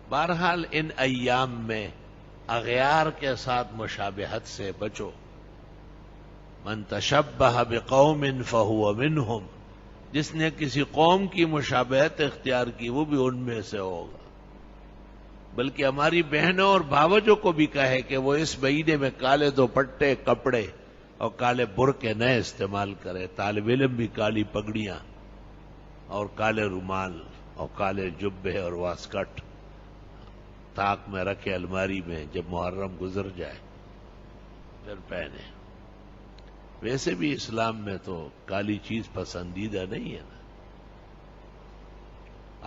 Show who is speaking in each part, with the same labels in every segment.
Speaker 1: بہرحال ان ایام میں اغیار کے ساتھ مشابہت سے بچو. من تشبہ بقوم فہو منہم، جس نے کسی قوم کی مشابہت اختیار کی وہ بھی ان میں سے ہوگا. بلکہ ہماری بہنوں اور بھاوجوں کو بھی کہے کہ وہ اس مہینے میں کالے دوپٹے کپڑے اور کالے برقعے نئے استعمال کرے. طالب علم بھی کالی پگڑیاں اور کالے رومال اور کالے جبے اور واسکٹ طاق میں رکھے الماری میں، جب محرم گزر جائے پھر پہنے. ویسے بھی اسلام میں تو کالی چیز پسندیدہ نہیں ہے نا.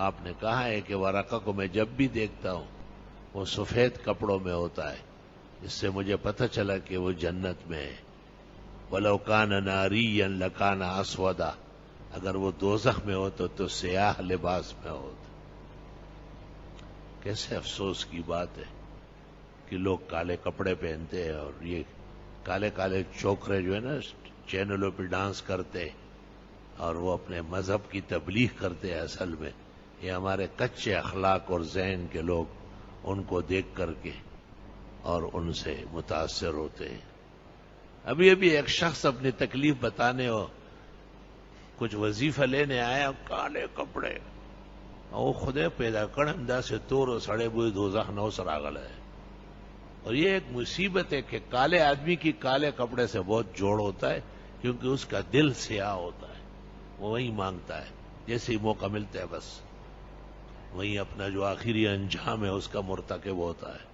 Speaker 1: آپ نے کہا ہے کہ ورقہ کو میں جب بھی دیکھتا ہوں وہ سفید کپڑوں میں ہوتا ہے، اس سے مجھے پتہ چلا کہ وہ جنت میں ہے. وَلَوْ كَانَ نَارِيًّا لَكَانَ أَسْوَدًا، اگر وہ دوزخ میں ہوتا تو سیاہ لباس میں ہوتا. کیسے افسوس کی بات ہے کہ لوگ کالے کپڑے پہنتے ہیں اور یہ کالے کالے چوکرے جو ہے نا چینلوں پہ ڈانس کرتے اور وہ اپنے مذہب کی تبلیغ کرتے ہیں. اصل میں یہ ہمارے کچے اخلاق اور ذہن کے لوگ ان کو دیکھ کر کے اور ان سے متاثر ہوتے ہیں. ابھی ایک شخص اپنی تکلیف بتانے ہو کچھ وظیفہ لینے آیا، کالے کپڑے اور خدے پیدا کرم دا سے تورو سڑے بوئے دوزخ نو سراغل ہے. اور یہ ایک مصیبت ہے کہ کالے آدمی کی کالے کپڑے سے بہت جوڑ ہوتا ہے، کیونکہ اس کا دل سیاہ ہوتا ہے. وہ وہی مانگتا ہے، جیسے ہی موقع ملتا ہے بس وہی اپنا جو آخری انجام ہے اس کا مرتکب ہوتا ہے.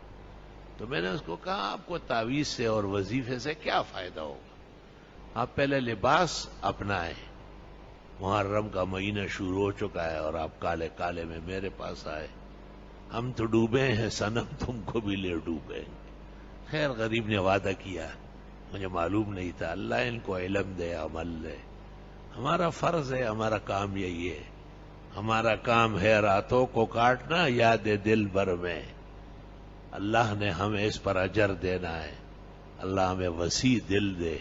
Speaker 1: تو میں نے اس کو کہا آپ کو تعویذ سے اور وظیفے سے کیا فائدہ ہوگا؟ آپ پہلے لباس اپنائیں. محرم کا مہینہ شروع ہو چکا ہے اور آپ کالے کالے میں میرے پاس آئے. ہم تو ڈوبے ہیں صنم، تم کو بھی لے ڈوبے. خیر غریب نے وعدہ کیا، مجھے معلوم نہیں تھا. اللہ ان کو علم دے، عمل دے. ہمارا فرض ہے، ہمارا کام یہی ہے. ہمارا کام ہے راتوں کو کاٹنا یاد دل بھر میں. اللہ نے ہمیں اس پر اجر دینا ہے. اللہ ہمیں وسیع دل دے.